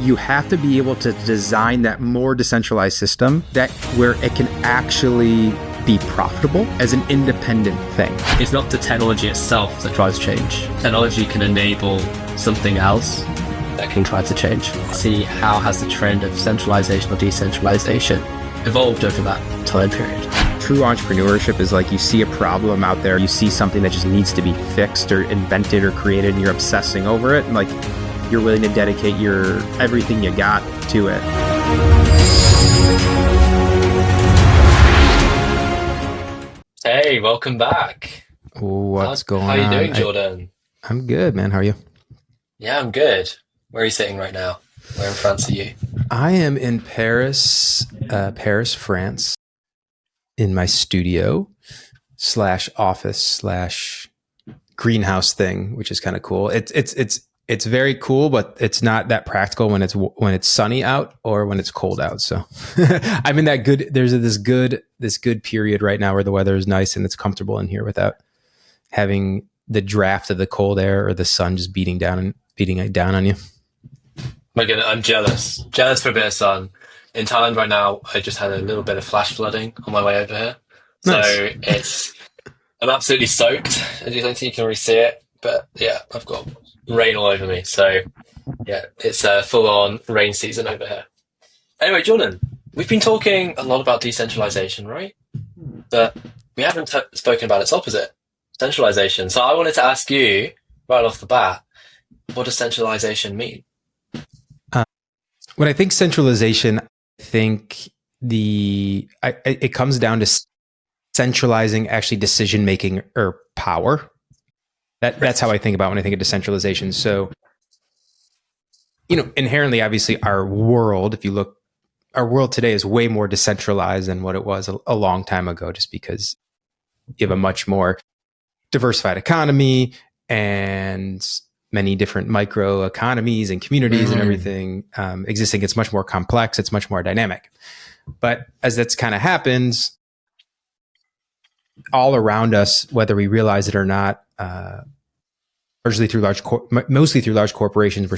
You have to be able to design that more decentralized system that where it can actually be profitable as an independent thing. It's not the technology itself that drives change. Technology can enable something else that can try to change. See how has the trend of centralization or decentralization evolved over that time period. True entrepreneurship is like you see a problem out there, you see something that just needs to be fixed or invented or created, and you're obsessing over it, and like you're willing to dedicate your everything you got to it. Hey, welcome back. What's going on? How are you doing, Jordan? I'm good, man. How are you? Yeah, I'm good. Where are you sitting right now? Where in France are you? I am in Paris, France, in my studio / office / greenhouse thing, which is kind of cool. It's very cool, but it's not that practical when it's sunny out or when it's cold out. So I'm in that good. There's this good period right now where the weather is nice and it's comfortable in here without having the draft of the cold air or the sun just beating down on you. My goodness, I'm jealous. Jealous for a bit of sun. In Thailand right now, I just had a little bit of flash flooding on my way over here. Nice. I'm absolutely soaked. I don't think you can really see it, but yeah, I've got rain all over me. So yeah, it's a full-on rain season over here. Anyway, Jordan, we've been talking a lot about decentralization, right? But we haven't spoken about its opposite, centralization. So I wanted to ask you, right off the bat, what does centralization mean? When I think centralization, I think it comes down to centralizing actually decision-making or power. That's how I think about when I think of decentralization. So, inherently, obviously, our world today is way more decentralized than what it was a long time ago, just because you have a much more diversified economy and many different micro economies and communities and everything existing. It's much more complex. It's much more dynamic. But as that's kind of happens, all around us, whether we realize it or not, mostly through large corporations,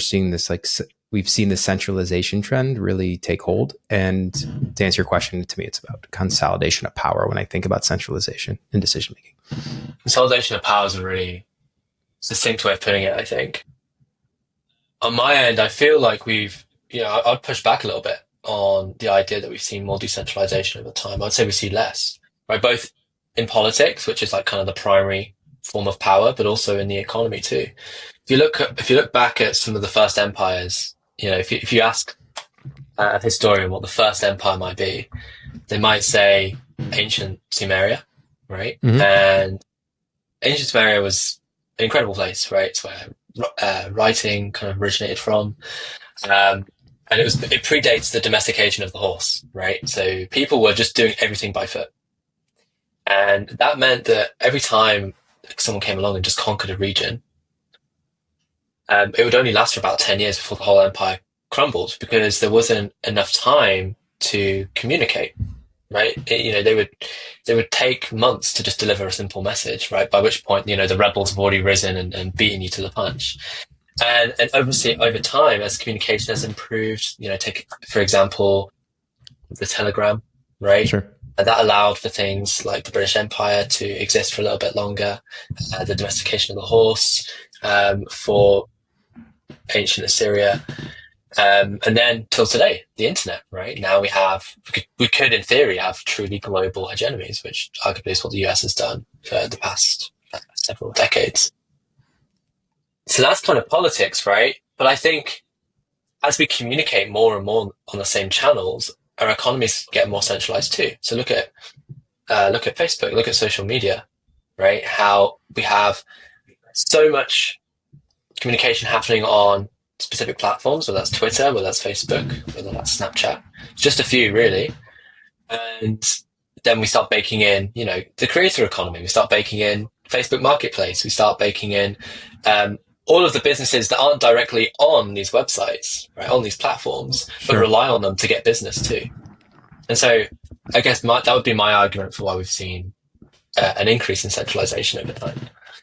we've seen this centralization trend really take hold. And to answer your question, to me, it's about consolidation of power when I think about centralization in decision making. Consolidation of power is a really succinct way of putting it, I think. On my end, I feel like I'd push back a little bit on the idea that we've seen more decentralization over time. I'd say we see less, right? Both in politics, which is like kind of the primary form of power, but also in the economy too. If you look back at some of the first empires, if you ask a historian what the first empire might be, they might say ancient Sumeria, right? Mm-hmm. And ancient Sumeria was an incredible place, right? It's where writing kind of originated from. And it predates the domestication of the horse, right? So people were just doing everything by foot. And that meant that every time someone came along and just conquered a region, it would only last for about 10 years before the whole empire crumbled, because there wasn't enough time to communicate, right? They would take months to just deliver a simple message, right? By which point, the rebels have already risen and beaten you to the punch. And obviously over time, as communication has improved, take, for example, the telegram, right? Sure. That allowed for things like the British Empire to exist for a little bit longer, the domestication of the horse, for ancient Assyria, and then till today, the internet, right? Now we could in theory have truly global hegemonies, which arguably is what the US has done for the past several decades. So that's kind of politics, right? But I think as we communicate more and more on the same channels, our economies get more centralized too. So look at Facebook, look at social media, right? How we have so much communication happening on specific platforms, whether that's Twitter, whether that's Facebook, whether that's Snapchat, just a few really. And then we start baking in, the creator economy. We start baking in Facebook Marketplace. We start baking in all of the businesses that aren't directly on these websites, right, on these platforms, but rely on them to get business too. And so I guess that would be my argument for why we've seen an increase in centralization over time.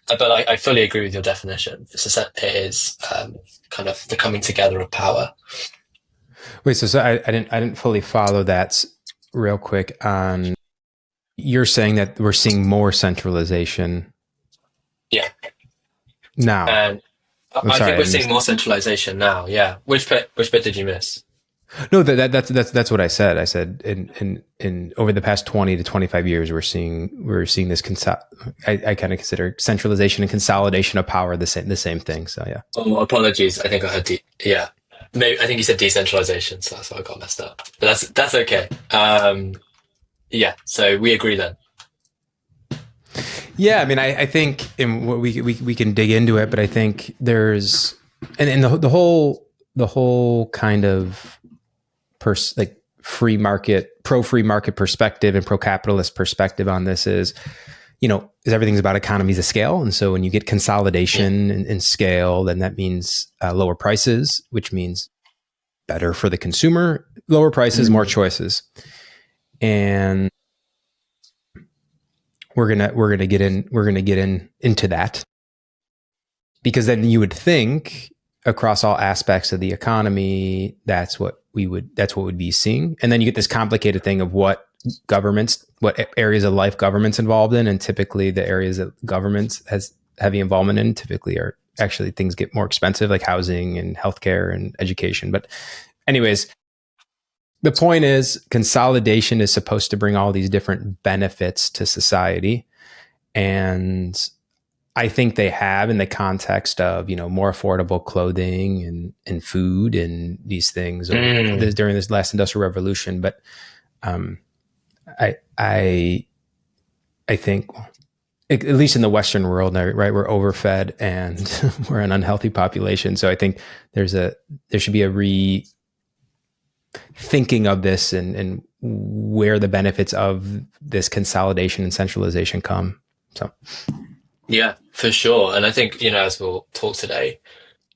But I fully agree with your definition. It is kind of the coming together of power. Wait, so I didn't fully follow that real quick on, you're saying that we're seeing more centralization Yeah. now. And I'm I sorry, think I we're seeing missed. more centralization now. Yeah. Which bit did you miss? No, that's what I said. I said in over the past 20 to 25 years, we're seeing this I kind of consider centralization and consolidation of power the same thing. So yeah. Oh, apologies. I think I heard yeah. Maybe I think you said decentralization, so that's why I got messed up. But that's okay. Yeah. So we agree then. Yeah, I mean, I think in what we can dig into it, but I think there's and the whole kind of like free market perspective and pro capitalist perspective on this is, is everything's about economies of scale. And so when you get Yeah. consolidation and scale, then that means lower prices, which means better for the consumer, lower prices, more Mm. choices. And we're gonna get into that, because then you would think across all aspects of the economy, that's what would be seeing. And then you get this complicated thing of what areas of life government's involved in. And typically the areas that government has heavy involvement in typically are actually things get more expensive, like housing and healthcare and education. But anyways, the point is consolidation is supposed to bring all these different benefits to society. And I think they have, in the context of, more affordable clothing and food and these things Mm. during this last industrial revolution. But um, I think, at least in the Western world, right, we're overfed and we're an unhealthy population. So I think there should be a rethinking of this and where the benefits of this consolidation and centralization come. So. Yeah, for sure. And I think, as we'll talk today,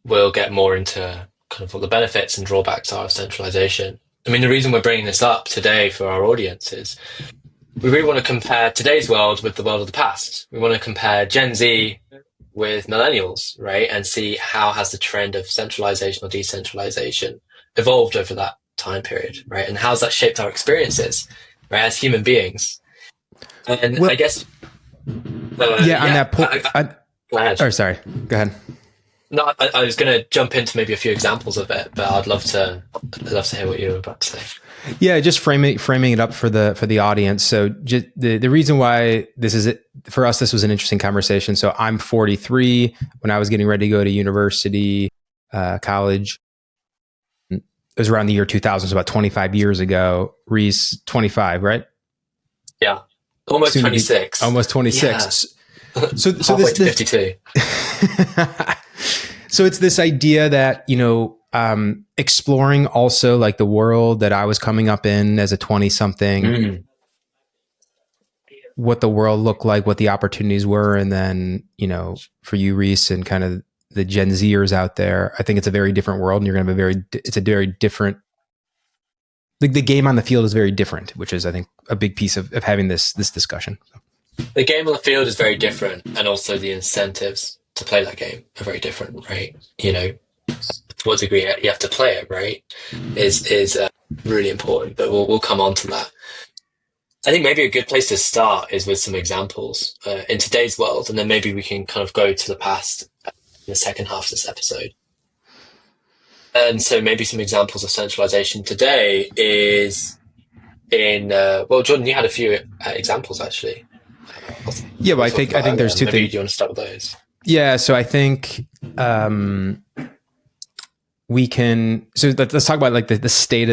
we'll get more into kind of what the benefits and drawbacks are of centralization. I mean, the reason we're bringing this up today for our audience is we really want to compare today's world with the world of the past. We want to compare Gen Z with millennials, right? And see how has the trend of centralization or decentralization evolved over that time period, right? And how's that shaped our experiences, right, as human beings? And I Well, guess, yeah, on yeah, that point, go ahead. or sorry, go ahead. No, I was going to jump into maybe a few examples of it, but I'd love to hear what you were about to say. Yeah, just framing it up for the audience. So just the reason why this is it for us, this was an interesting conversation. So I'm 43. When I was getting ready to go to university, college, it was around the year 2000, so about 25 years ago. Reiss, 25, right? Yeah, almost Soon to be 26. almost Yeah, 26. So halfway to 52. So it's this idea that, exploring also like the world that I was coming up in as a 20 something, Mm. what the world looked like, what the opportunities were. And then, for you, Reiss, and kind of the Gen Zers out there, I think it's a very different world, and you're going to have it's a very different, the game on the field is very different, which is, I think, a big piece of having this discussion. The game on the field is very different, and also the incentives to play that game are very different, right? To what degree you have to play it, right, is really important. But we'll come on to that. I think maybe a good place to start is with some examples in today's world, and then maybe we can kind of go to the past in the second half of this episode. And so maybe some examples of centralization today is well, Jordan, you had a few examples actually. Yeah, well, I think there's two maybe things. do you want to start with those? Yeah, so I think we can. So let's talk about like the state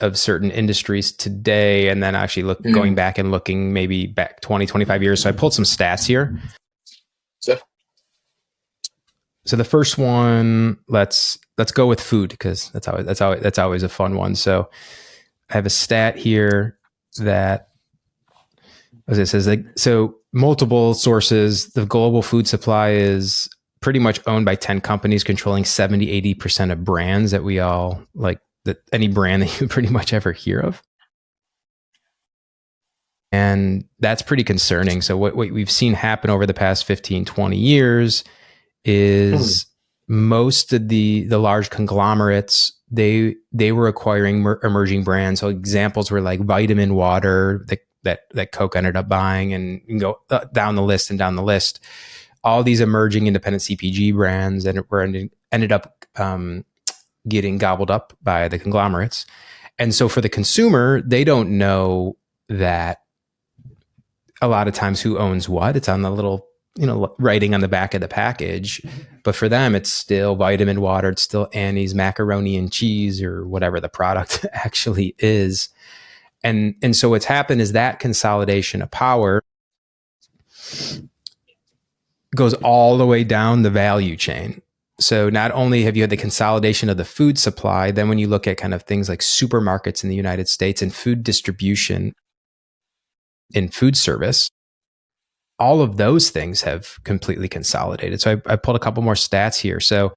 of certain industries today, and then actually going back and looking maybe back 20, 25 years. So I pulled some stats here. So the first one, let's go with food, because that's always a fun one. So I have a stat here that, as it says, like, so multiple sources, the global food supply is pretty much owned by 10 companies controlling 70-80% of brands that we all like, that any brand that you pretty much ever hear of. And that's pretty concerning. So what we've seen happen over the past 15, 20 years is most of the large conglomerates they were acquiring emerging brands. So examples were like vitamin water that Coke ended up buying, and you can go down the list and down the list. All these emerging independent CPG brands and ended up getting gobbled up by the conglomerates. And so for the consumer, they don't know that a lot of times who owns what. It's on the little, writing on the back of the package. But for them, it's still vitamin water. It's still Annie's macaroni and cheese or whatever the product actually is. And so what's happened is that consolidation of power goes all the way down the value chain. So not only have you had the consolidation of the food supply, then when you look at kind of things like supermarkets in the United States and food distribution in food service, all of those things have completely consolidated. So I pulled a couple more stats here. So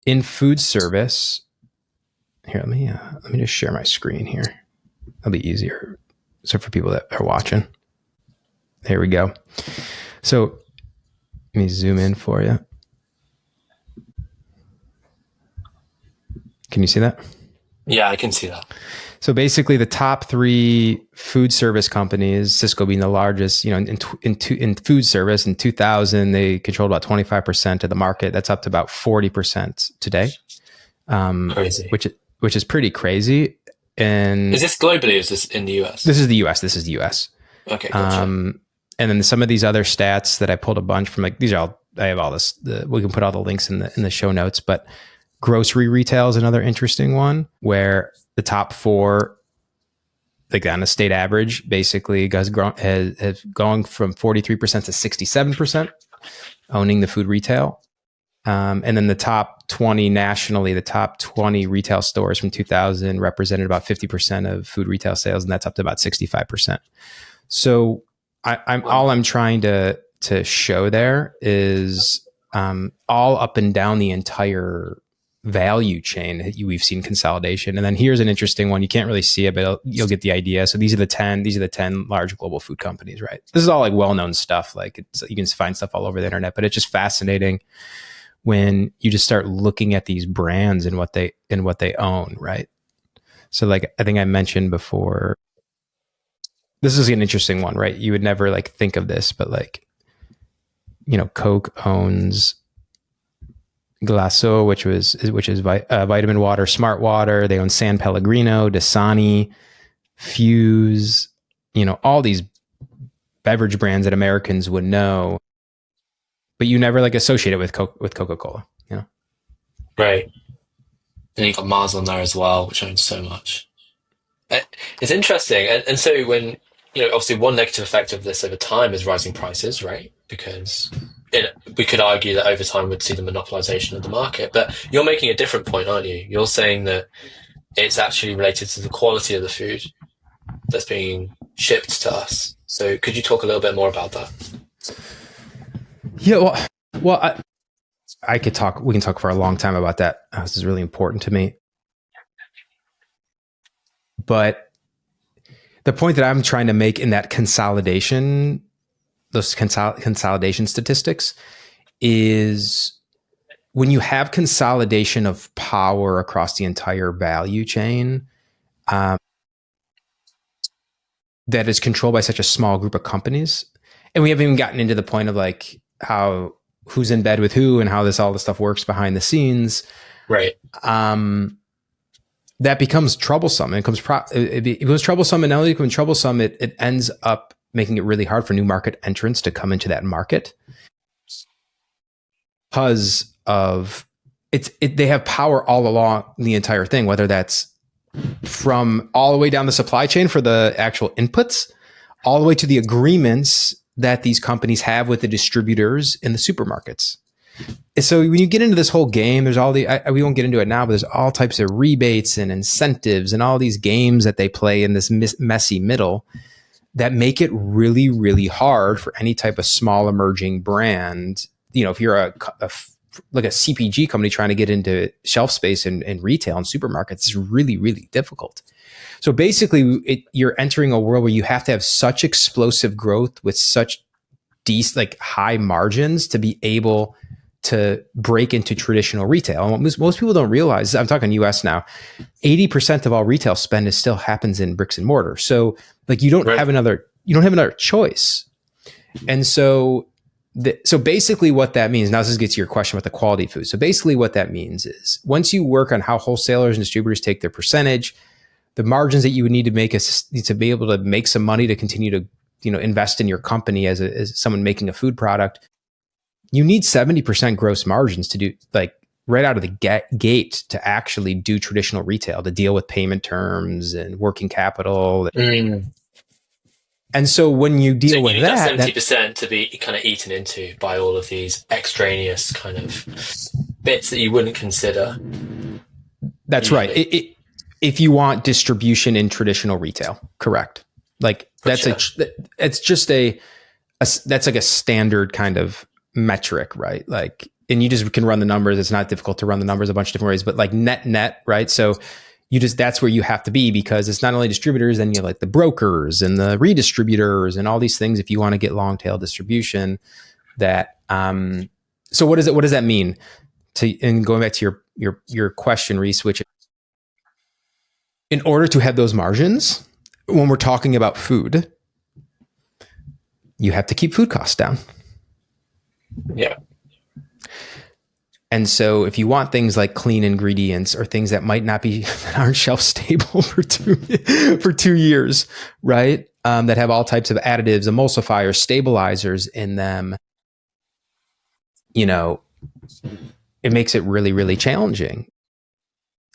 in food service, here, let me just share my screen here. That'll be easier. So for people that are watching, here we go. So let me zoom in for you. Can you see that? Yeah, I can see that. So basically, the top three food service companies, Cisco being the largest, in food service in 2000, they controlled about 25% of the market. That's up to about 40% today. Crazy. Which is pretty crazy. And is this globally or is this in the US? This is the US. Okay, gotcha. And then some of these other stats that I pulled a bunch from, like, these are all, I have all this, we can put all the links in the show notes, but grocery retail is another interesting one where the top four, like on a state average, basically has gone from 43% to 67% owning the food retail. And then the top 20 nationally, the top 20 retail stores from 2000 represented about 50% of food retail sales, and that's up to about 65%. So all I'm trying to show there is all up and down the entire value chain we've seen consolidation. And then here's an interesting one. You can't really see it, but you'll get the idea. So these are the 10 large global food companies, right? This is all like well-known stuff. Like you can find stuff all over the internet, but it's just fascinating when you just start looking at these brands and what they own, right? So like I think I mentioned before, this is an interesting one, right? You would never like think of this, but like, Coke owns Glasso, which is vitamin water, smart water. They own San Pellegrino, Dasani, Fuse, all these beverage brands that Americans would know, but you never like associate it with Coca-Cola, Right. And you got Mars on there as well, which owns so much. It's interesting. And so when, obviously one negative effect of this over time is rising prices, right? Because we could argue that over time we'd see the monopolization of the market, but you're making a different point, aren't you? You're saying that it's actually related to the quality of the food that's being shipped to us. So could you talk a little bit more about that? Yeah, well, we can talk for a long time about that. This is really important to me. But the point that I'm trying to make in that consolidation, those consolidation statistics, is when you have consolidation of power across the entire value chain, that is controlled by such a small group of companies. And we haven't even gotten into the point of like who's in bed with who and how all this stuff works behind the scenes. Right. That becomes troublesome. It becomes troublesome, and not only becomes troublesome, it ends up making it really hard for new market entrants to come into that market because of they have power all along the entire thing, whether that's from all the way down the supply chain for the actual inputs, all the way to the agreements that these companies have with the distributors in the supermarkets. So when you get into this whole game, there's all we won't get into it now, but there's all types of rebates and incentives and all these games that they play in this messy middle that make it really, really hard for any type of small emerging brand. If you're like a CPG company trying to get into shelf space in retail and supermarkets, it's really, really difficult. So basically you're entering a world where you have to have such explosive growth with such high margins to be able to break into traditional retail. And what most people don't realize, I'm talking US now, 80% of all retail spend is still happens in bricks and mortar. So like you don't have another choice. And so basically what that means, now this gets to your question about the quality of food. So basically what that means is once you work on how wholesalers and distributors take their percentage, the margins that you would need to make to be able to make some money to continue to, invest in your company as someone making a food product, you need 70% gross margins to do, like, right out of the gate to actually do traditional retail, to deal with payment terms and working capital. And so when you deal with you need that 70% to be kind of eaten into by all of these extraneous kind of bits that you wouldn't consider. That's usually right. If you want distribution in traditional retail, correct. Like that's that's like a standard kind of metric, right? Like, and you just can run the numbers. It's not difficult to run the numbers a bunch of different ways, but like net, right? So that's where you have to be, because it's not only distributors, then you have like the brokers and the redistributors and all these things. If you want to get long tail distribution, that, so what does that mean? And going back to your question, Reiss, which in order to have those margins, when we're talking about food, you have to keep food costs down. Yeah. And so if you want things like clean ingredients or things that might not be, that aren't shelf stable for 2 years, right? That have all types of additives, emulsifiers, stabilizers in them, it makes it really, really challenging.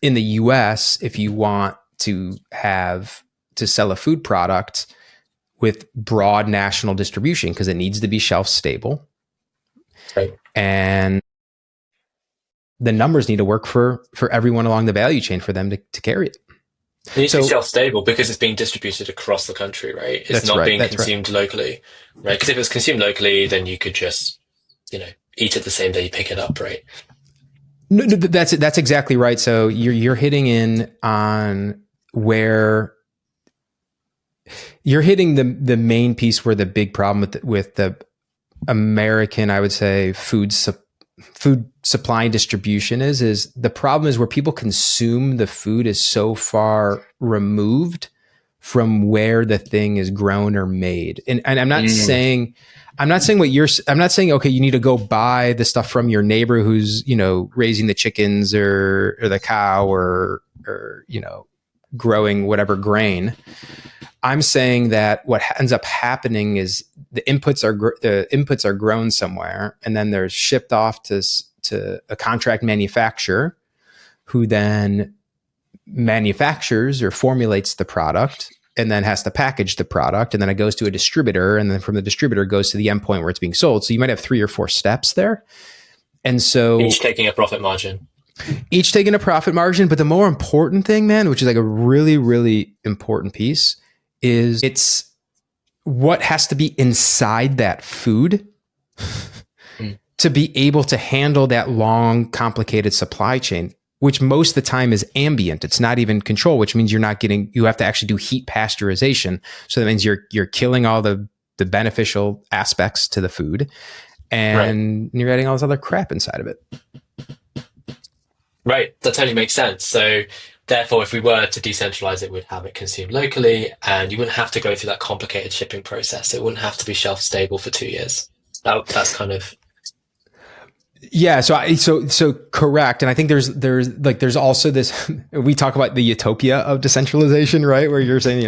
In the US, if you want to sell a food product with broad national distribution, because it needs to be shelf stable. Right. And the numbers need to work for everyone along the value chain for them to carry it. It needs to be shelf stable because it's being distributed across the country, right? It's not being consumed locally, right? Because if it's consumed locally, then you could just, eat it the same day you pick it up, right? No, that's exactly right. So you're hitting in on where you're hitting the main piece where the big problem with the American, I would say, food supply and distribution is the problem is where people consume the food is so far removed from where the thing is grown or made. And I'm not saying okay, you need to go buy the stuff from your neighbor who's, raising the chickens or the cow or growing whatever grain. I'm saying that what ends up happening is the inputs are grown somewhere, and then they're shipped off to a contract manufacturer, who then manufactures or formulates the product, and then has to package the product, and then it goes to a distributor, and then from the distributor it goes to the end point where it's being sold. So you might have 3 or 4 steps there, and so each taking a profit margin. But the more important thing, man, which is like a really, really important piece, is it's what has to be inside that food to be able to handle that long, complicated supply chain, which most of the time is ambient. It's not even control, which means you have to actually do heat pasteurization. So that means you're killing all the beneficial aspects to the food, and you're adding all this other crap inside of it. Right. That totally makes sense. So therefore, if we were to decentralize it, we'd have it consumed locally, and you wouldn't have to go through that complicated shipping process. It wouldn't have to be shelf stable for 2 years. That's kind of... Yeah. So correct. And I think there's also this, we talk about the utopia of decentralization, right? Where you're saying,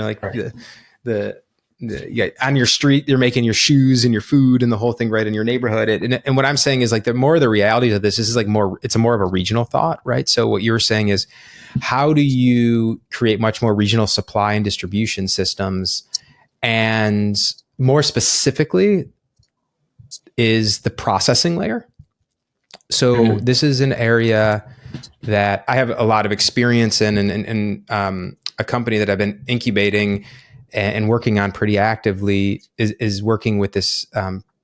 on your street, you're making your shoes and your food and the whole thing right in your neighborhood. And what I'm saying is, like, the more of the realities of this is like it's more of a regional thought, right? So what you're saying is, how do you create much more regional supply and distribution systems? And more specifically is the processing layer. So this is an area that I have a lot of experience in, and a company that I've been incubating and working on pretty actively is working with this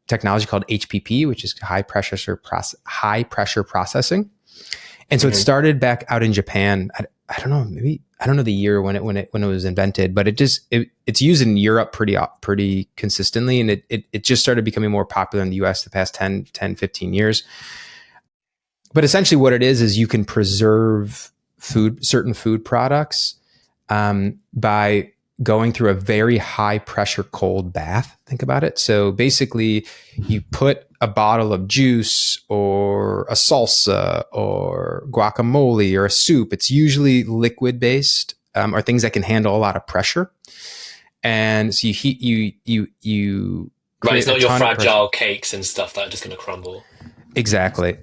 technology called HPP, which is high pressure processing. And so it started back out in Japan. I don't know the year when it was invented, but it's used in Europe pretty consistently, and it just started becoming more popular in the US the past 10, 15 years. but essentially what it is you can preserve certain food products by going through a very high pressure cold bath. Think about it. So basically you put a bottle of juice or a salsa or guacamole or a soup. It's usually liquid based, or things that can handle a lot of pressure. And so you Right, create it's a not your ton of pressure. fragile cakes and stuff that are just going to crumble. Exactly.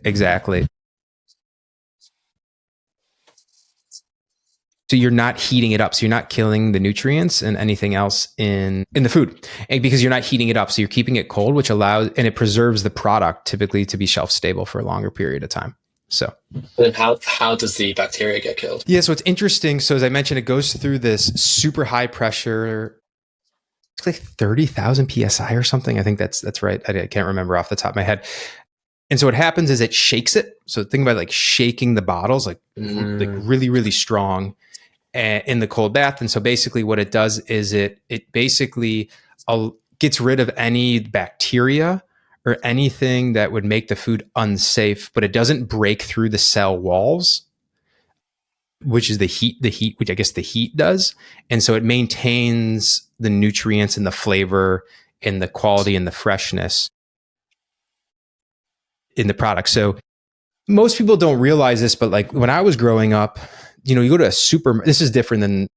So you're not heating it up. So you're not killing the nutrients and anything else in the food, and because you're not heating it up. So you're keeping it cold, which allows, and it preserves the product typically to be shelf stable for a longer period of time. So then how does the bacteria get killed? yeah, so it's interesting. So as I mentioned, it goes through this super high pressure, it's like 30,000 psi or something. I think that's right. I can't remember off the top of my head. And so what happens is it shakes it. So think about like shaking the bottles, like really, really strong in the cold bath. And so basically what it does is it basically gets rid of any bacteria or anything that would make the food unsafe, but it doesn't break through the cell walls, which is the heat, which I guess the heat does. And so it maintains the nutrients and the flavor and the quality and the freshness in the product. So most people don't realize this, but like when I was growing up, you know, you go to a this is different than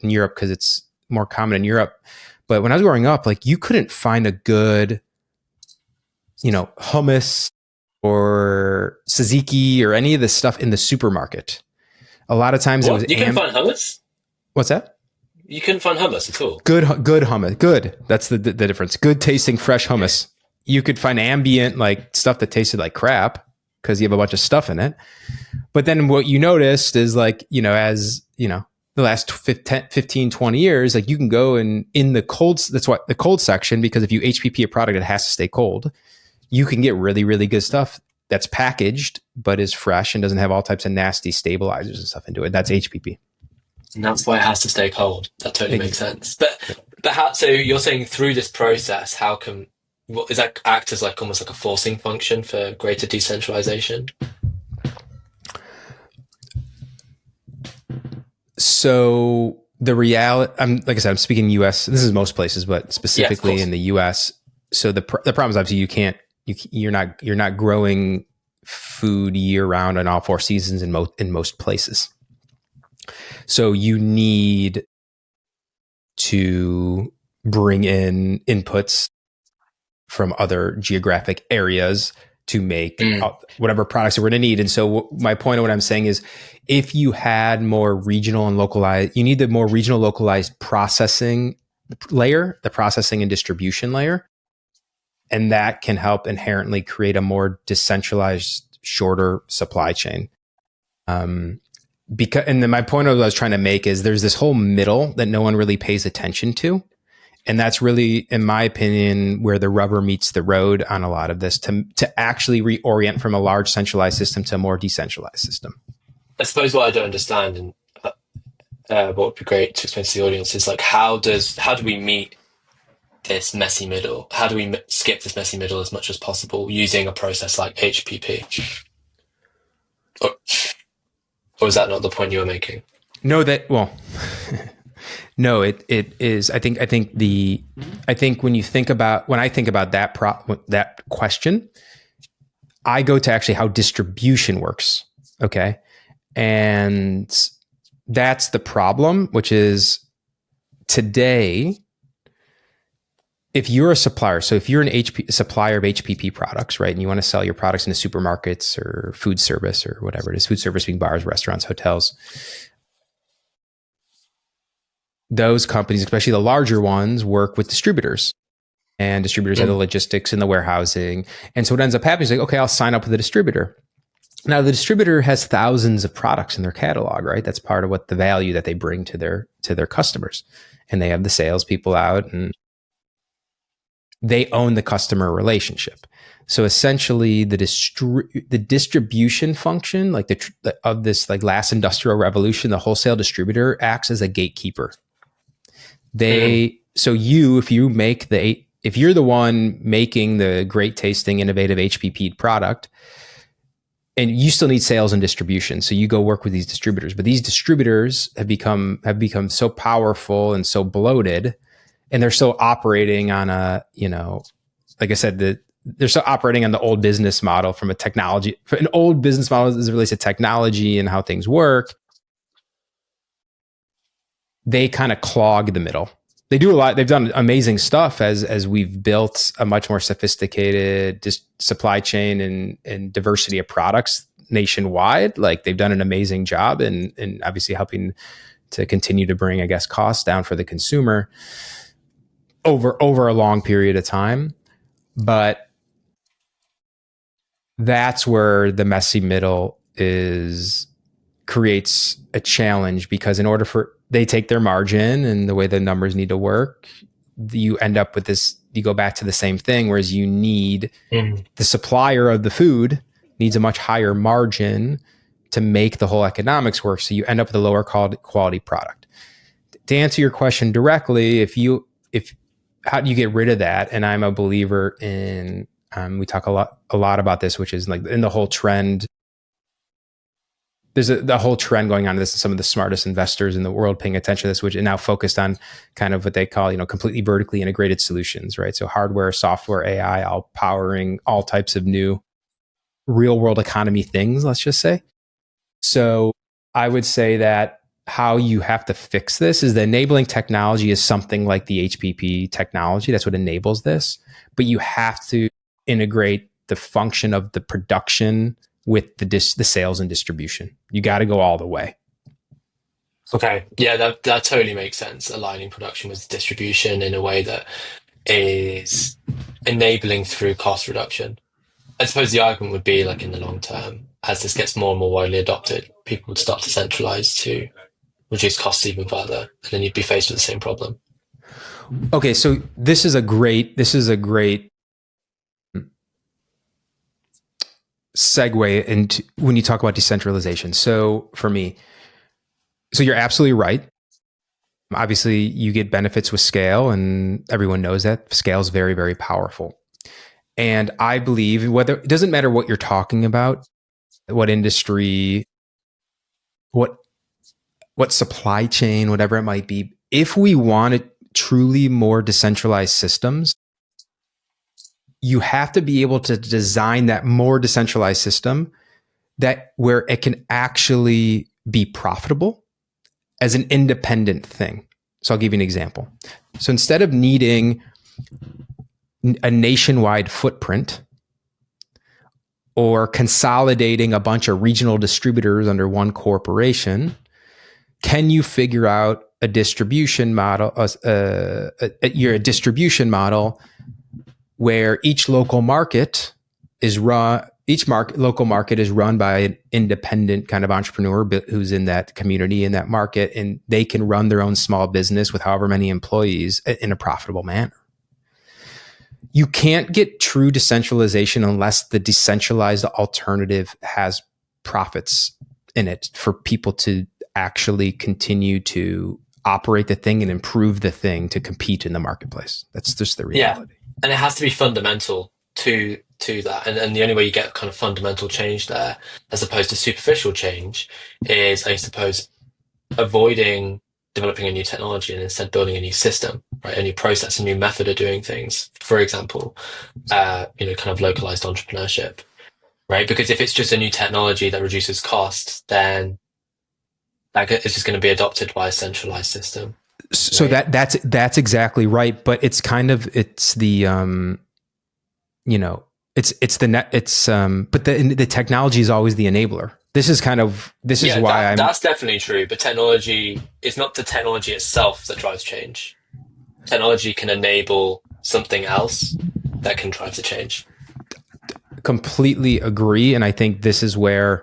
in Europe because it's more common in Europe. But when I was growing up, like you couldn't find a good, you know, hummus or tzatziki or any of this stuff in the supermarket. A lot of times it was You can find hummus? What's that? You couldn't find hummus at all. Good hummus. Good. That's the difference. Good tasting fresh hummus. You could find ambient like stuff that tasted like crap because you have a bunch of stuff in it. But then what you noticed is like, you know, as, you know, the last 15, 20 years, like you can go in the cold, that's what the cold section, because if you HPP a product, it has to stay cold. You can get really, really good stuff that's packaged, but is fresh and doesn't have all types of nasty stabilizers and stuff into it. That's HPP. And that's why it has to stay cold. That totally makes sense. But how, so you're saying through this process, how can, what does that act as like almost like a forcing function for greater decentralization? So the reality, like I said, I'm speaking US. This is most places, but specifically in the US. So the problem is obviously you're not growing food year round in all four seasons in most places. So you need to bring in inputs from other geographic areas to make whatever products that we're going to need. And so my point of what I'm saying is if you had more regional and localized, you need the more regional localized processing layer, the processing and distribution layer. And that can help inherently create a more decentralized, shorter supply chain. Because, and then my point I was trying to make is there's this whole middle that no one really pays attention to. And that's really, in my opinion, where the rubber meets the road on a lot of this to actually reorient from a large centralized system to a more decentralized system. I suppose what I don't understand, and what would be great to explain to the audience, is like how do we meet this messy middle? How do we skip this messy middle as much as possible using a process like HPP? Or is that not the point you were making? No, no, it is. I think when I think about that question, I go to actually how distribution works. Okay. And that's the problem, which is today, if you're a supplier, so if you're supplier of HPP products, right, and you want to sell your products into supermarkets or food service or whatever it is, food service being bars, restaurants, hotels, those companies, especially the larger ones, work with distributors. And distributors have the logistics and the warehousing. And so what ends up happening is like, okay, I'll sign up with a distributor. Now the distributor has thousands of products in their catalog, right? That's part of what the value that they bring to their customers. And they have the salespeople out and they own the customer relationship. So essentially the distribution function, like of this like last industrial revolution, the wholesale distributor acts as a gatekeeper. So if you're the one making the great tasting innovative HPP product, and you still need sales and distribution. So you go work with these distributors, but these distributors have become so powerful and so bloated, and they're still operating on a, like I said, they're still operating on the old business model from an old business model as it relates to technology and how things work. They kind of clog the middle. They do a lot. They've done amazing stuff as we've built a much more sophisticated supply chain and diversity of products nationwide. Like, they've done an amazing job and obviously helping to continue to bring, I guess, costs down for the consumer over a long period of time. But that's where the messy middle creates a challenge, because in order for they take their margin and the way the numbers need to work, you end up with this, you go back to the same thing, whereas you need the supplier of the food needs a much higher margin to make the whole economics work. So you end up with a lower quality product. To answer your question directly, how do you get rid of that? And I'm a believer in, we talk a lot about this, which is like in the whole trend. There's the whole trend going on to this, and some of the smartest investors in the world paying attention to this, which are now focused on kind of what they call, completely vertically integrated solutions, right? So hardware, software, AI, all powering all types of new real world economy things, let's just say. So I would say that how you have to fix this is the enabling technology is something like the HPP technology. That's what enables this. But you have to integrate the function of the production with the sales and distribution. You got to go all the way. Okay. Yeah, that totally makes sense. Aligning production with distribution in a way that is enabling through cost reduction. I suppose the argument would be, like, in the long term, as this gets more and more widely adopted, people would start to centralize to reduce costs even further, and then you'd be faced with the same problem. Okay, so this is a great segue into when you talk about decentralization. So for me, so you're absolutely right. Obviously, you get benefits with scale, and everyone knows that scale is very, very powerful. And I believe it doesn't matter what you're talking about, what industry, what supply chain, whatever it might be, if we wanted truly more decentralized systems, you have to be able to design that more decentralized system where it can actually be profitable as an independent thing. So I'll give you an example. So instead of needing a nationwide footprint or consolidating a bunch of regional distributors under one corporation, can you figure out a distribution model, a distribution model where each local market is run by an independent kind of entrepreneur who's in that community, in that market, and they can run their own small business with however many employees in a profitable manner. You can't get true decentralization unless the decentralized alternative has profits in it for people to actually continue to operate the thing and improve the thing to compete in the marketplace. That's just the reality. Yeah. And it has to be fundamental to that. And the only way you get kind of fundamental change there, as opposed to superficial change, is, I suppose, avoiding developing a new technology and instead building a new system, right? A new process, a new method of doing things. For example, kind of localized entrepreneurship, right? Because if it's just a new technology that reduces costs, then it's just going to be adopted by a centralized system. So right? that's exactly right. But it's kind of, it's the, but the technology is always the enabler. This is why that's definitely true. But technology, it's not the technology itself that drives change. Technology can enable something else that can drive the change. Completely agree. And I think this is why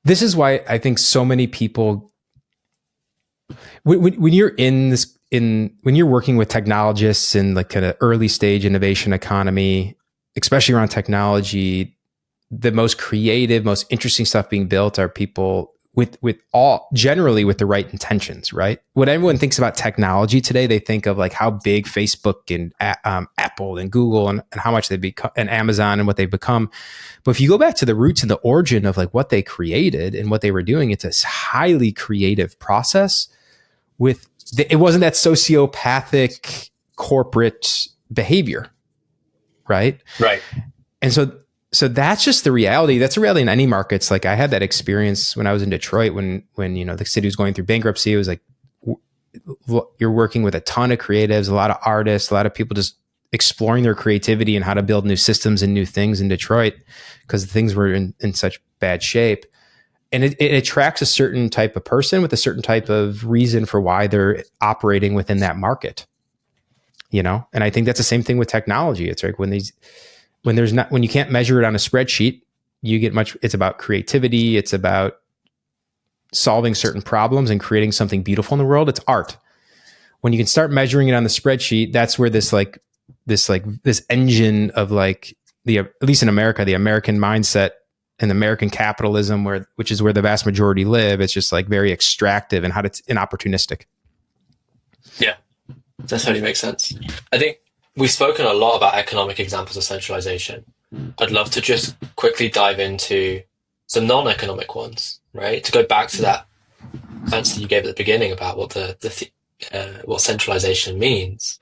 I think so many people, when you're when you're working with technologists in like kind of early stage innovation economy, especially around technology, the most creative, most interesting stuff being built are people with all generally with the right intentions, right? When everyone thinks about technology today, they think of like how big Facebook and Apple and Google and how much they become, and Amazon and what they've become. But if you go back to the roots and the origin of like what they created and what they were doing, it's a highly creative process. It wasn't that sociopathic corporate behavior, right? Right. And so that's just the reality. That's a reality in any markets. Like I had that experience when I was in Detroit, when the city was going through bankruptcy. It was like you're working with a ton of creatives, a lot of artists, a lot of people just exploring their creativity and how to build new systems and new things in Detroit because things were in such bad shape. And it attracts a certain type of person with a certain type of reason for why they're operating within that market. And I think that's the same thing with technology. It's like when you can't measure it on a spreadsheet, it's about creativity. It's about solving certain problems and creating something beautiful in the world. It's art. When you can start measuring it on the spreadsheet, that's where this engine of like at least in America, the American mindset and American capitalism, which is where the vast majority live, it's just like very extractive and opportunistic. Yeah, that totally makes sense. I think we've spoken a lot about economic examples of centralization. I'd love to just quickly dive into some non-economic ones, right? To go back to that answer you gave at the beginning about what what centralization means.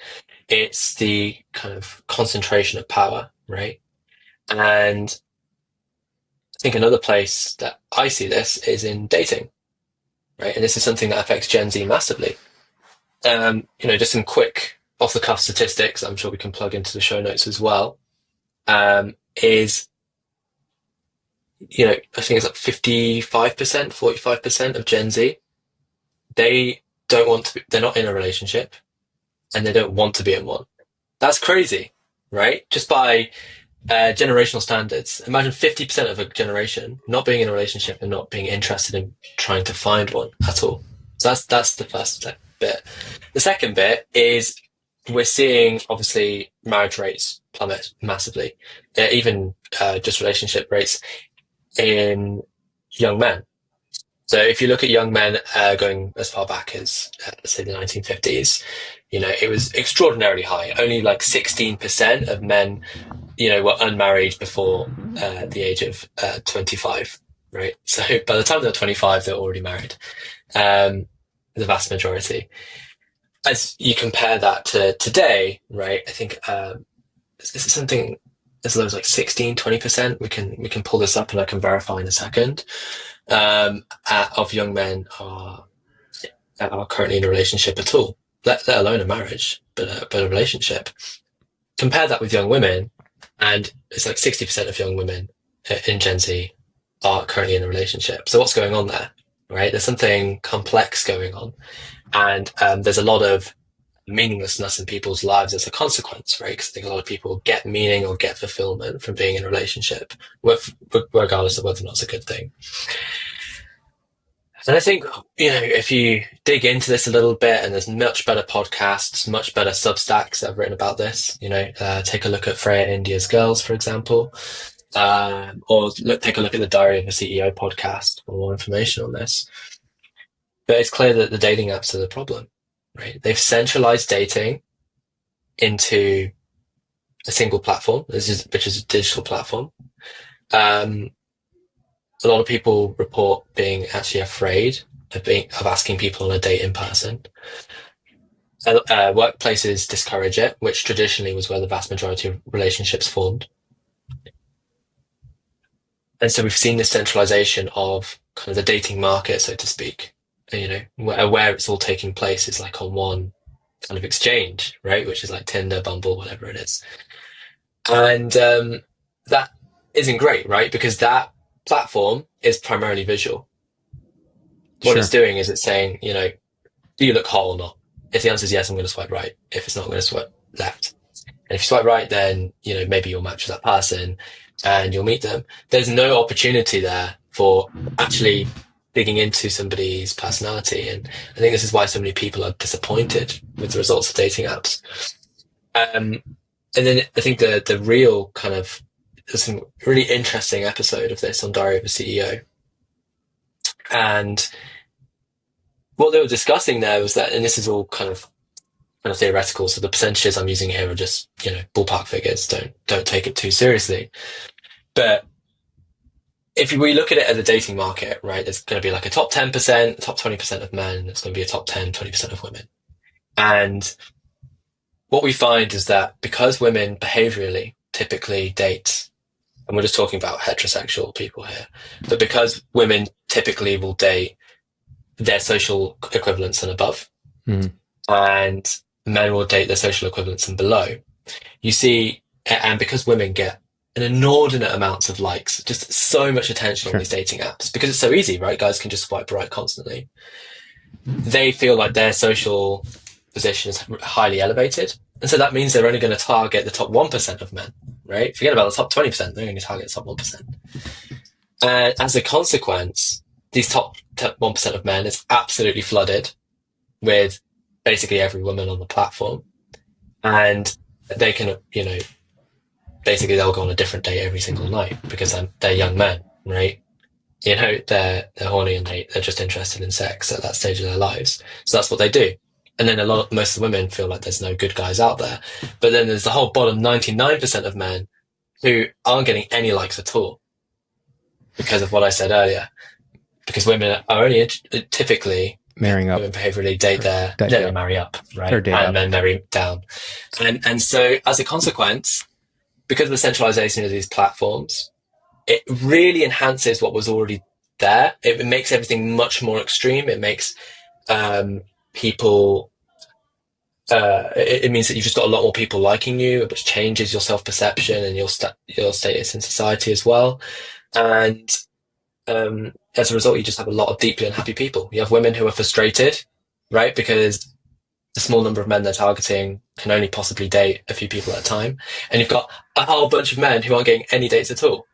It's the kind of concentration of power, right? And I think another place that I see this is in dating, right? And this is something that affects Gen Z massively. Just some quick off-the-cuff statistics, I'm sure we can plug into the show notes as well, is, I think it's like 55%, 45% of Gen Z, they're not in a relationship and they don't want to be in one. That's crazy, right? Just by generational standards. Imagine 50% of a generation not being in a relationship and not being interested in trying to find one at all. So that's the first bit. The second bit is we're seeing, obviously, marriage rates plummet massively, even just relationship rates in young men. So if you look at young men going as far back as, say, the 1950s, it was extraordinarily high. Only like 16% of men, were unmarried before the age of 25, right? So by the time they were 25, they were already married, the vast majority. As you compare that to today, right, I think this is something as low as like 16, 20%. We can pull this up and I can verify in a second. Of young men are currently in a relationship at all, let alone a marriage, but a relationship. Compare that with young women, and it's like 60% of young women in Gen Z are currently in a relationship. So what's going on there, right? There's something complex going on, and there's a lot of meaninglessness in people's lives as a consequence, right? Because I think a lot of people get meaning or get fulfillment from being in a relationship, regardless of whether or not it's a good thing. And I think, if you dig into this a little bit, and there's much better podcasts, much better Substacks that have written about this, take a look at Freya India's Girls, for example, or take a look at the Diary of a CEO podcast for more information on this. But it's clear that the dating apps are the problem, right? They've centralized dating into a single platform, which is a digital platform. A lot of people report being actually afraid of asking people on a date in person. Workplaces discourage it, which traditionally was where the vast majority of relationships formed. And so we've seen this centralization of kind of the dating market, so to speak. Where it's all taking place is like on one kind of exchange, right? Which is like Tinder, Bumble, whatever it is. And that isn't great, right? Because that platform is primarily visual. What it's doing is it's saying, do you look hot or not? If the answer is yes, I'm going to swipe right. If it's not, I'm going to swipe left. And if you swipe right, then, maybe you'll match with that person and you'll meet them. There's no opportunity there for actually digging into somebody's personality. And I think this is why so many people are disappointed with the results of dating apps. And then I think the real kind of, there's some really interesting episode of this on Diary of a CEO. And what they were discussing there was that, and this is all kind of theoretical, so the percentages I'm using here are just, ballpark figures. Don't take it too seriously. But if we look at it as a dating market, right, there's going to be like a top 10%, a top 20% of men, there's going to be a top 10, 20% of women. And what we find is that because women behaviorally typically date, and we're just talking about heterosexual people here, but because women typically will date their social equivalents and above, and men will date their social equivalents and below, you see, and because women get an inordinate amounts of likes, just so much attention on these dating apps, because it's so easy, right? Guys can just swipe right constantly. They feel like their social position is highly elevated. And so that means they're only going to target the top 1% of men, right? Forget about the top 20%, they're going to target the top 1%. And as a consequence, these top 1% of men is absolutely flooded with basically every woman on the platform. And they can, basically they'll go on a different date every single night because they're young men, right? They're horny and they're just interested in sex at that stage of their lives. So that's what they do. And then most of the women feel like there's no good guys out there. But then there's the whole bottom 99% of men who aren't getting any likes at all because of what I said earlier. Because women are only typically marrying up. Women behaviorally they marry up, right? And then marry down. And so as a consequence, because of the centralization of these platforms, it really enhances what was already there. It makes everything much more extreme. It makes people. It means that you've just got a lot more people liking you, which changes your self-perception and your status in society as well. And as a result, you just have a lot of deeply unhappy people. You have women who are frustrated, right? Because the small number of men they're targeting can only possibly date a few people at a time. And you've got a whole bunch of men who aren't getting any dates at all.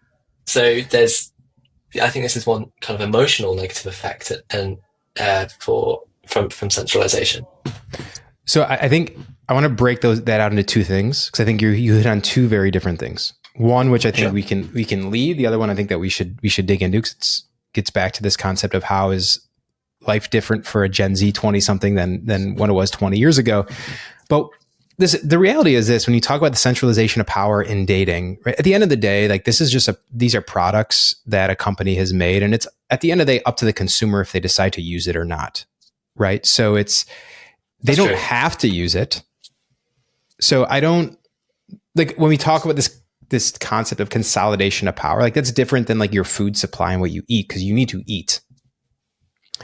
So I think this is one kind of emotional negative effect from centralization. So I think I want to break that out into two things, because I think you hit on two very different things. One, which I think we can lead. The other one, I think that we should dig into, because it gets back to this concept of how is life different for a Gen Z 20 something than when it was 20 years ago. But the reality is this: when you talk about the centralization of power in dating, right, at the end of the day, like this is just these are products that a company has made, and it's at the end of the day up to the consumer if they decide to use it or not, right? So they don't have to use it. So I don't like when we talk about this concept of consolidation of power, like that's different than like your food supply and what you eat, because you need to eat.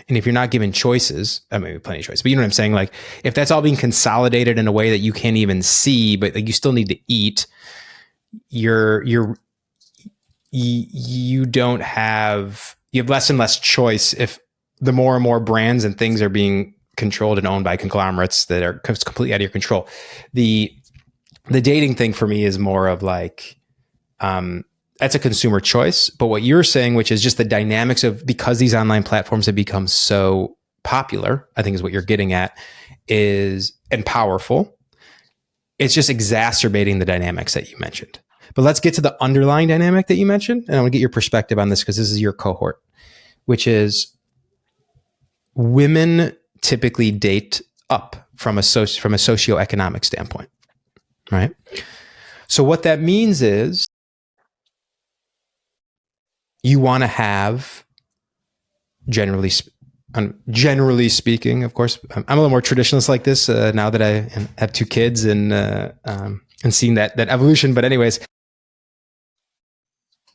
And if you're not given choices, I mean, plenty of choices, but you know what I'm saying? Like if that's all being consolidated in a way that you can't even see, but like you still need to eat, you have less and less choice if the more and more brands and things are being controlled and owned by conglomerates that are completely out of your control. The dating thing for me is more of like, that's a consumer choice. But what you're saying, which is just the dynamics of, because these online platforms have become so popular, I think is what you're getting at, and powerful. It's just exacerbating the dynamics that you mentioned. But let's get to the underlying dynamic that you mentioned. And I want to get your perspective on this, because this is your cohort, which is women typically date up from a socioeconomic standpoint, right? So what that means is you want to have, generally speaking, of course, I'm a little more traditionalist like this now that I have two kids and seen that evolution. But anyways,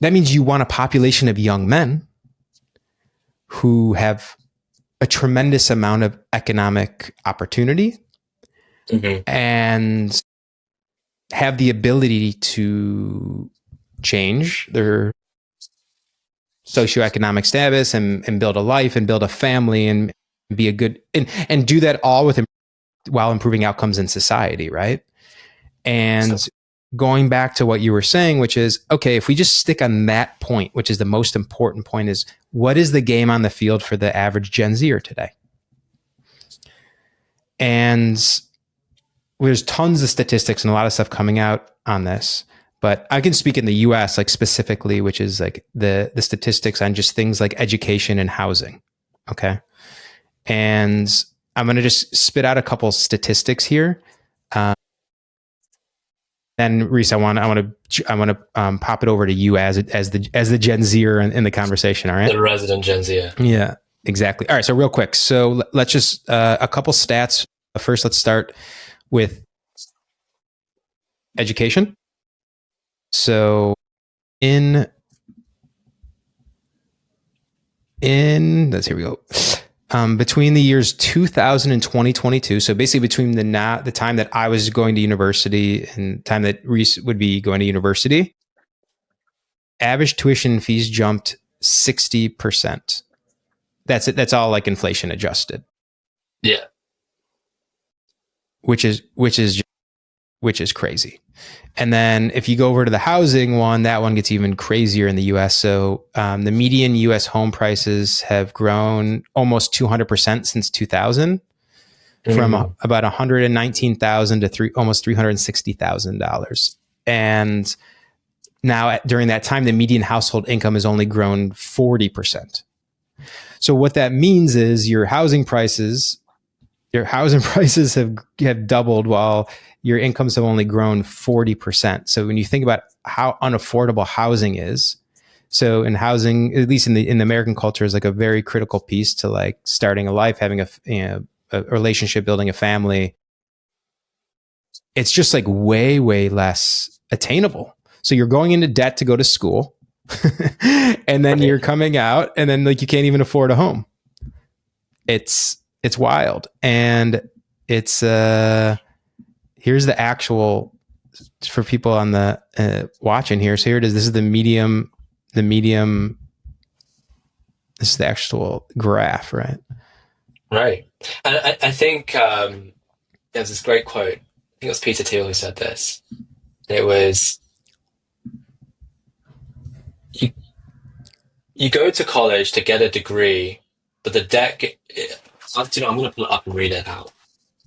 that means you want a population of young men who have a tremendous amount of economic opportunity and have the ability to change their socioeconomic status and build a life and build a family and be a good, and do that all while improving outcomes in society, right? And going back to what you were saying, which is, okay, if we just stick on that point, which is the most important point, is what is the game on the field for the average Gen Zer today? And there's tons of statistics and a lot of stuff coming out on this, but I can speak in the US, like specifically, which is like the statistics on just things like education and housing, Okay. And I'm going to just spit out a couple statistics here. Then Reiss, I want to pop it over to you as the Gen Zer in the conversation. All right. The resident Gen Zer. Yeah, exactly. All right. So real quick. So let's just a couple stats. First, let's start with education. So in here we go. Between the years 2000 and 2022, so basically between the time that I was going to university and the time that Reiss would be going to university, average tuition fees jumped 60%. That's it. That's all like inflation adjusted. Yeah. Which is crazy. And then if you go over to the housing one, that one gets even crazier in the US. So the median US home prices have grown almost 200% since 2000, from about $119,000 to almost $360,000. And now during that time, the median household income has only grown 40%. So what that means is your housing prices have doubled while your incomes have only grown 40%. So when you think about how unaffordable housing is, so in housing, at least in the American culture, is like a very critical piece to like starting a life, having a relationship, building a family. It's just like way, way less attainable. So you're going into debt to go to school and then you're coming out and then like you can't even afford a home. It's wild. And it's here's the actual, for people on the watching here. So here it is. This is the medium. This is the actual graph, right? Right. And I think there's this great quote. I think it was Peter Thiel who said this. It was, you go to college to get a degree, but the debt, I'm going to pull it up and read it out.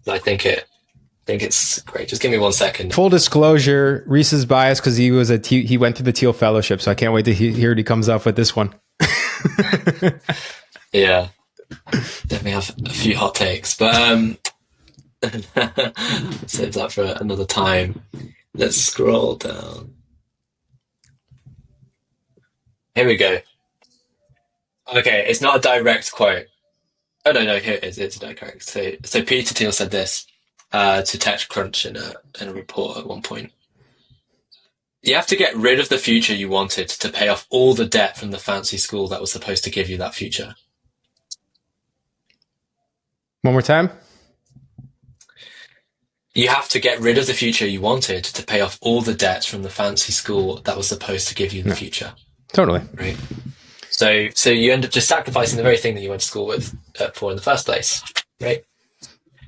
I think it's great. Just give me 1 second. Full disclosure, Reiss is biased because he went through the Thiel Fellowship, so I can't wait to hear what he comes up with this one. Yeah. Definitely have a few hot takes, but save that for another time. Let's scroll down. Here we go. Okay, it's not a direct quote. Oh no, here it is. It's direct. So Peter Thiel said this to TechCrunch in a report at one point. You have to get rid of the future you wanted to pay off all the debt from the fancy school that was supposed to give you that future. One more time. You have to get rid of the future you wanted to pay off all the debts from the fancy school that was supposed to give you the future. Totally. Right. So you end up just sacrificing the very thing that you went to school for in the first place, right?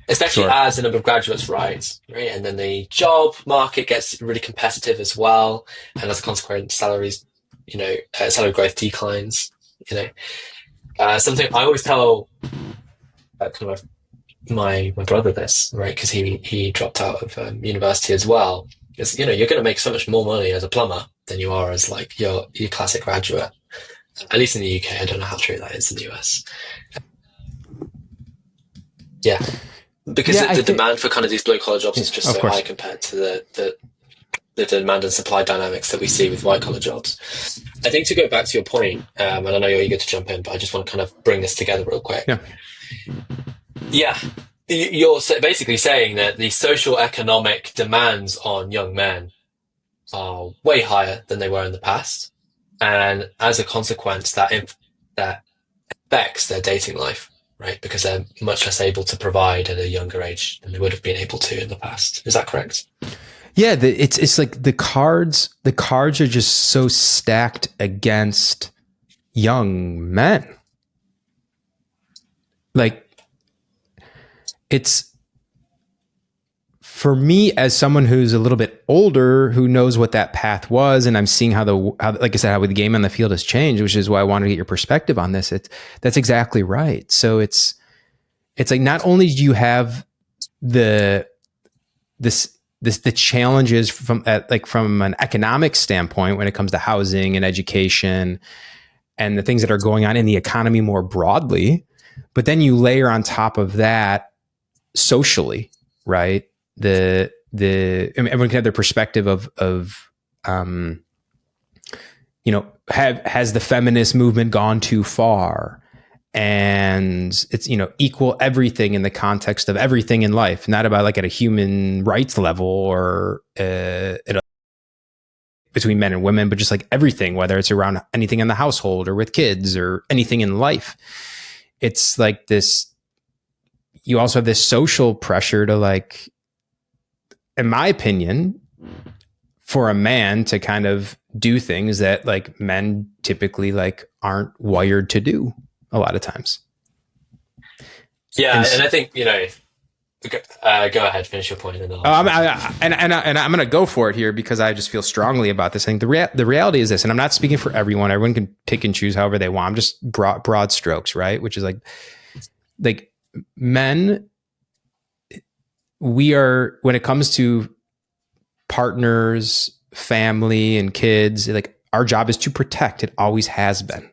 Especially as the number of graduates rise, right? And then the job market gets really competitive as well, and as a consequence, salaries, salary growth declines. Something I always tell kind of my brother this, right? Because he dropped out of university as well. Is you're going to make so much more money as a plumber than you are as like your classic graduate. At least in the UK, I don't know how true that is in the US. Yeah, because the demand for kind of these blue collar jobs is just so high compared to the demand and supply dynamics that we see with white collar jobs. I think to go back to your point, and I know you're eager to jump in, but I just want to kind of bring this together real quick. Yeah, you're basically saying that the social economic demands on young men are way higher than they were in the past. And as a consequence, that affects their dating life, right? Because they're much less able to provide at a younger age than they would have been able to in the past. Is that correct? Yeah, it's like the cards are just so stacked against young men. Like, it's, for me as someone who's a little bit older, who knows what that path was, and I'm seeing how like I said, how the game on the field has changed, which is why I wanted to get your perspective on this. That's exactly right. So it's like, not only do you have the challenges from an economic standpoint when it comes to housing and education and the things that are going on in the economy more broadly, But then you layer on top of that socially, right? Everyone can have their perspective of has the feminist movement gone too far? And it's, equal everything in the context of everything in life, not about like at a human rights level or between men and women, but just like everything, whether it's around anything in the household or with kids or anything in life. It's like this, you also have this social pressure to, like, in my opinion, for a man to kind of do things that like men typically like aren't wired to do a lot of times. Yeah, and I think, go ahead, finish your point. And I'm going to go for it here because I just feel strongly about this thing. The reality is this, and I'm not speaking for everyone. Everyone can pick and choose however they want. I'm just broad strokes, right? Which is like men, we are, when it comes to partners, family, and kids, like our job is to protect. It always has been.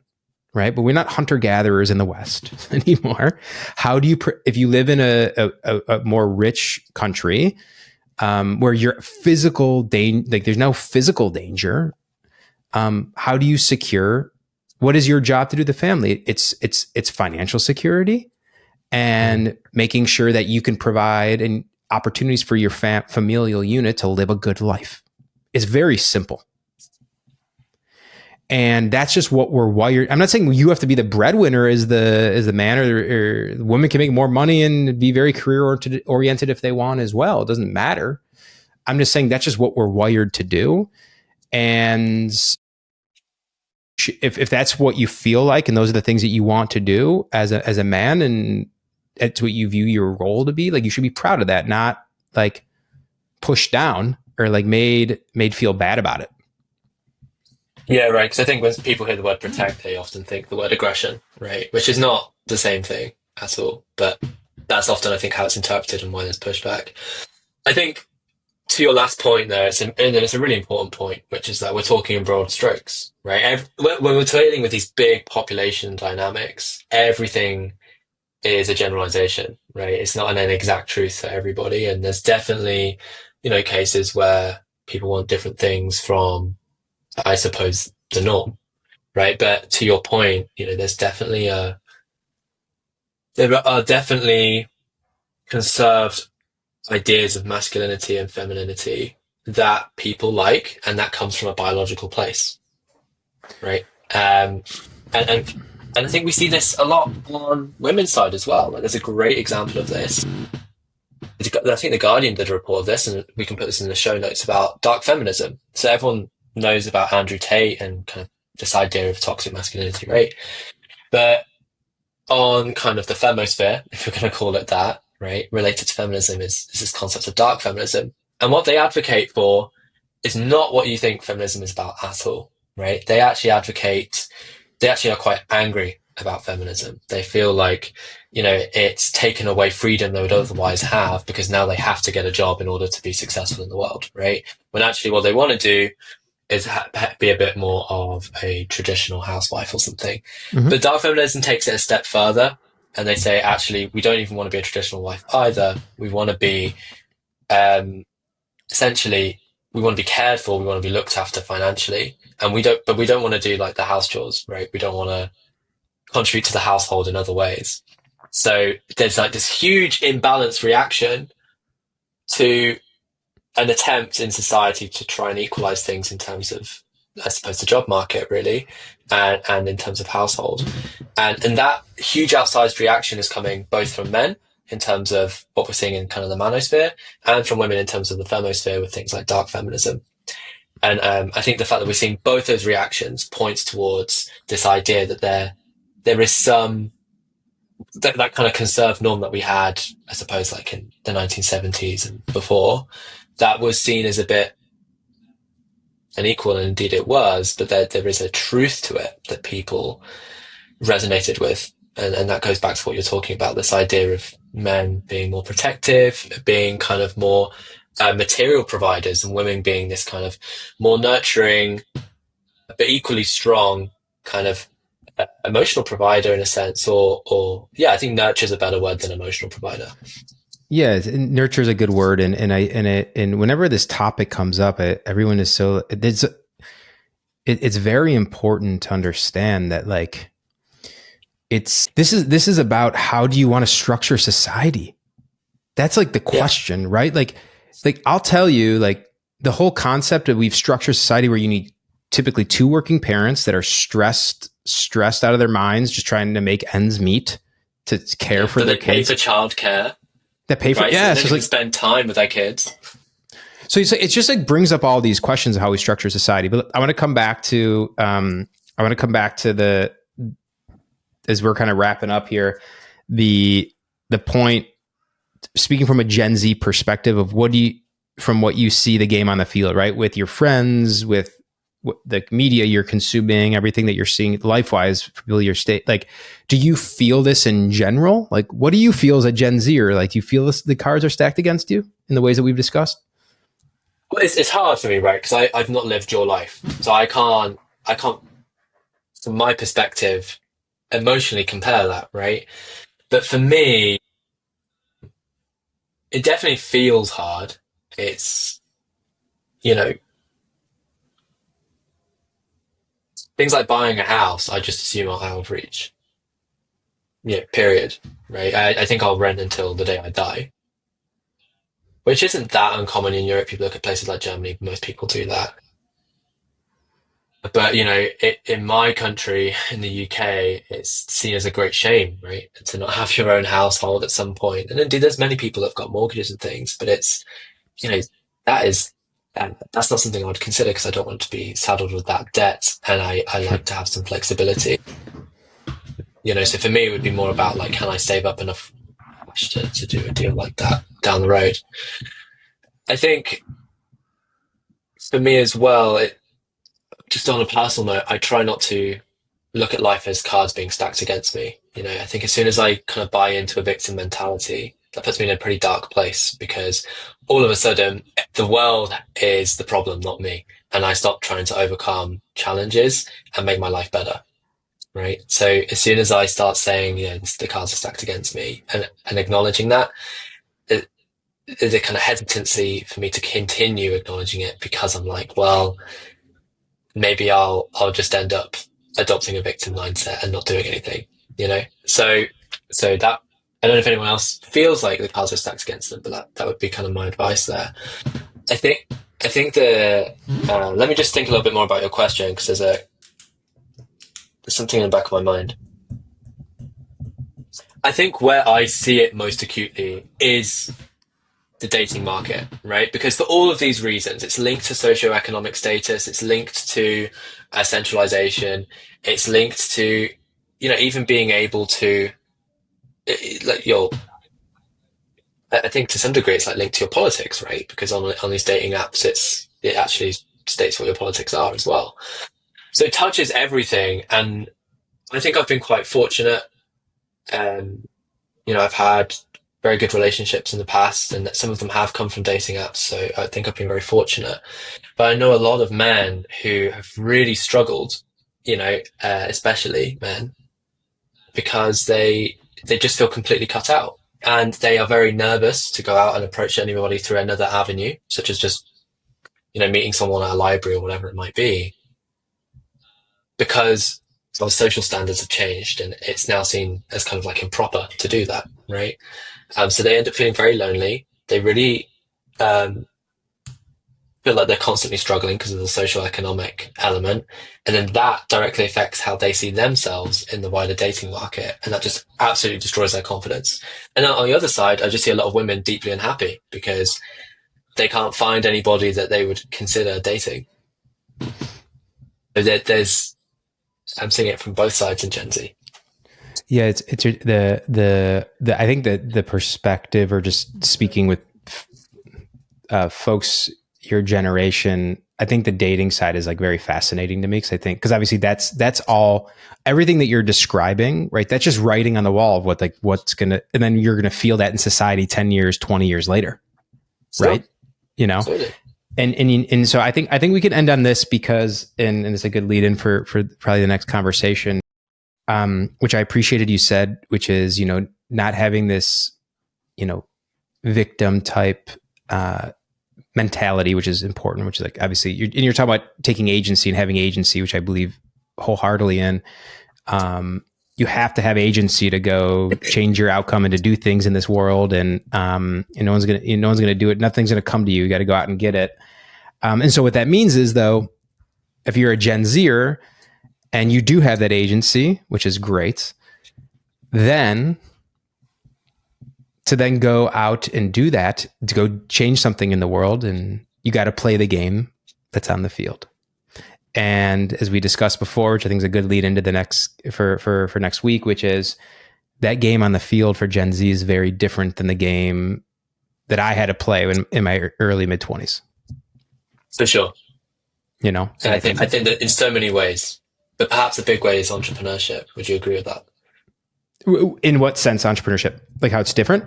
Right. But we're not hunter gatherers in the West anymore. How do you, if you live in a more rich country where you're physical, like there's no physical danger, how do you secure, what is your job to do the family? It's financial security and making sure that you can provide and opportunities for your familial unit to live a good life. It's very simple. And that's just what we're wired. I'm not saying you have to be the breadwinner as the man, or the woman can make more money and be very career oriented if they want as well. It doesn't matter. I'm just saying that's just what we're wired to do. And if that's what you feel like, and those are the things that you want to do as a man, and that's what you view your role to be, like, you should be proud of that, not like pushed down or like made feel bad about it. Yeah, right. Because I think when people hear the word protect, they often think the word aggression, right? Which is not the same thing at all. But that's often, I think, how it's interpreted and why there's pushback. I think to your last point there, it's a really important point, which is that we're talking in broad strokes, right? When we're dealing with these big population dynamics, everything is a generalization, right? It's not an exact truth for everybody. And there's definitely, cases where people want different things from, I suppose, the norm, right? But to your point, there are definitely conserved ideas of masculinity and femininity that people like, and that comes from a biological place, right? And I think we see this a lot on women's side as well. Like, there's a great example of this. I think The Guardian did a report of this, and we can put this in the show notes, about dark feminism. So everyone knows about Andrew Tate and kind of this idea of toxic masculinity, right? But on kind of the femosphere, if we're going to call it that, right, related to feminism is this concept of dark feminism. And what they advocate for is not what you think feminism is about at all, right? They actually are quite angry about feminism. They feel like, it's taken away freedom they would otherwise have, because now they have to get a job in order to be successful in the world, right? When actually what they want to do is be a bit more of a traditional housewife or something. Mm-hmm. But dark feminism takes it a step further, and they say, actually, we don't even want to be a traditional wife either. We want to be, essentially, we want to be cared for. We want to be looked after financially, and we don't want to do like the house chores, right? We don't want to contribute to the household in other ways. So there's like this huge imbalanced reaction to an attempt in society to try and equalize things in terms of, I suppose, the job market, really, and in terms of household. And that huge outsized reaction is coming both from men in terms of what we're seeing in kind of the manosphere, and from women in terms of the femosphere with things like dark feminism. And I think the fact that we're seeing both those reactions points towards this idea that there is some, that kind of conserved norm that we had, I suppose, like in the 1970s and before, that was seen as a bit unequal, and indeed it was, but there is a truth to it that people resonated with. And that goes back to what you're talking about, this idea of men being more protective, being kind of more material providers, and women being this kind of more nurturing, but equally strong kind of emotional provider in a sense, or yeah, I think nurture is a better word than emotional provider. Yeah, nurture is a good word, and whenever this topic comes up, everyone is so it's very important to understand that like this is about how do you want to structure society. That's like the Yeah, question, right? Like I'll tell you, like the whole concept of we've structured society where you need typically two working parents that are stressed out of their minds, just trying to make ends meet to care yeah, for but their they pay kids for childcare, that pay for right? So yeah. they So don't it's even like spend time with their kids. so it's just like brings up all these questions of how we structure society. But I want to come back to the as we're kind of wrapping up here the point, speaking from a Gen Z perspective of what do you, from what you see the game on the field, right? With your friends, with the media you're consuming, everything that you're seeing life wise, for your state. Like, do you feel this in general? Like, what do you feel as a Gen Zer? Like, do you feel this, the cards are stacked against you in the ways that we've discussed? Well, it's hard for me, right? Because I've not lived your life, so I can't, from my perspective, emotionally compare that, right? But for me, it definitely feels hard. It's, you know, things like buying a house, I just assume I'll out of reach. Yeah, period. Right. I think I'll rent until the day I die, which isn't that uncommon in Europe. People look at places like Germany, most people do that. But, in my country, in the UK, it's seen as a great shame, right? To not have your own household at some point. And indeed, there's many people that have got mortgages and things, but it's, you know, that is, that's not something I would consider because I don't want to be saddled with that debt. And I like to have some flexibility. So for me, it would be more about like, can I save up enough cash to do a deal like that down the road? I think for me as well, just on a personal note, I try not to look at life as cards being stacked against me. I think as soon as I kind of buy into a victim mentality, that puts me in a pretty dark place because all of a sudden the world is the problem, not me. And I stop trying to overcome challenges and make my life better. Right. So as soon as I start saying, the cards are stacked against me and acknowledging that, it, there's a kind of hesitancy for me to continue acknowledging it because I'm like, well, maybe I'll just end up adopting a victim mindset and not doing anything, So that I don't know if anyone else feels like the cards are stacked against them, but that would be kind of my advice there. I think I think the let me just think a little bit more about your question because there's something in the back of my mind. I think where I see it most acutely is the dating market, right? Because for all of these reasons, it's linked to socioeconomic status, it's linked to centralization, it's linked to, even being able to, like I think to some degree it's like linked to your politics, right? Because on these dating apps, it actually states what your politics are as well. So it touches everything, and I think I've been quite fortunate. Um, I've had very good relationships in the past, and that some of them have come from dating apps. So I think I've been very fortunate. But I know a lot of men who have really struggled, especially men, because they just feel completely cut out, and they are very nervous to go out and approach anybody through another avenue, such as just meeting someone at a library or whatever it might be, because our social standards have changed, and it's now seen as kind of like improper to do that, right? So they end up feeling very lonely. They really um, feel like they're constantly struggling because of the social economic element. And then that directly affects how they see themselves in the wider dating market. And that just absolutely destroys their confidence. And then on the other side, I just see a lot of women deeply unhappy because they can't find anybody that they would consider dating. I'm seeing it from both sides in Gen Z. Yeah, it's the I think that the perspective, or just speaking with folks your generation, I think the dating side is like very fascinating to me because I think because obviously that's all everything that you're describing, right? That's just writing on the wall of what's gonna, and then you're gonna feel that in society 10 years, 20 years later, Still, right? You know, absolutely. and so I think we can end on this because and it's a good lead in for probably the next conversation. which I appreciated you said, which is, not having this, victim type mentality, which is important, which is like, obviously you're talking about taking agency and having agency, which I believe wholeheartedly in. You have to have agency to go change your outcome and to do things in this world. And no one's going to do it. Nothing's going to come to you. You got to go out and get it. And so what that means is, though, if you're a Gen Zer and you do have that agency, which is great, then to then go out and do that, to go change something in the world, and you got to play the game that's on the field. And as we discussed before, which I think is a good lead into the next for next week, which is that game on the field for Gen Z is very different than the game that I had to play in my early mid-20s. For sure. And I think that in so many ways, but perhaps a big way is entrepreneurship. Would you agree with that? In what sense, entrepreneurship? Like how it's different?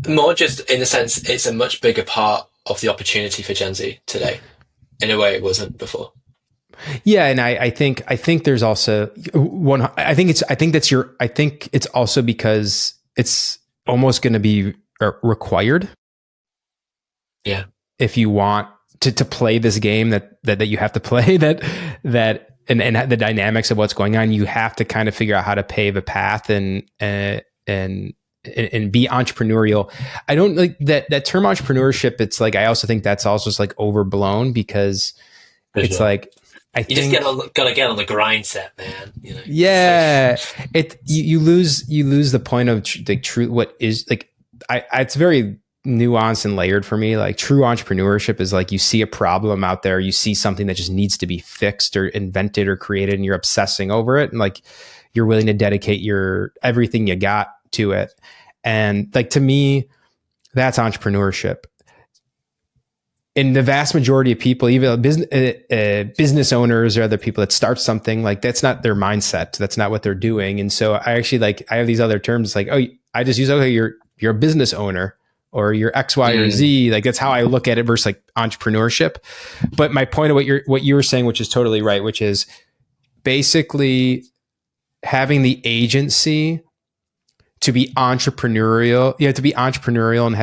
More just in the sense it's a much bigger part of the opportunity for Gen Z today, in a way it wasn't before. Yeah, and I think there's also one. I think it's also because it's almost going to be required. Yeah. If you want to play this game that you have to play, that and the dynamics of what's going on, you have to kind of figure out how to pave a path and be entrepreneurial. I don't like that term entrepreneurship. It's like, I also think that's also just like overblown, because it's like, just gotta get on the grind set, man. Yeah, you lose the point of the true. What is like, it's very nuanced and layered for me. Like, true entrepreneurship is like, you see a problem out there, you see something that just needs to be fixed or invented or created, and you're obsessing over it, and like, you're willing to dedicate your everything you got to it. And like, to me, that's entrepreneurship. And the vast majority of people, even business owners or other people that start something, like, that's not their mindset. That's not what they're doing. And so I have these other terms like, I just use, okay, you're a business owner, or you're X, Y, or Z. Like, that's how I look at it versus like entrepreneurship. But my point of what you were saying, which is totally right, which is basically having the agency to be entrepreneurial. You have to be entrepreneurial and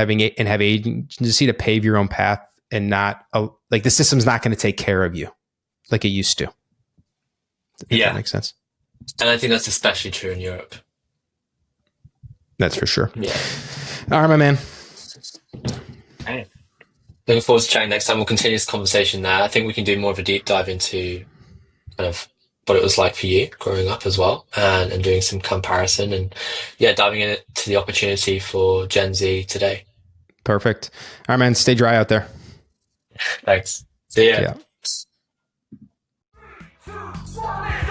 have agency to pave your own path, and not like the system's not going to take care of you like it used to. If that makes sense. And I think that's especially true in Europe. That's for sure. Yeah. All right, my man. Okay. Looking forward to chatting next time. We'll continue this conversation there. I think we can do more of a deep dive into kind of what it was like for you growing up as well, and doing some comparison, and diving into the opportunity for Gen Z today. Perfect. All right, man. Stay dry out there. Thanks. See ya. Yeah.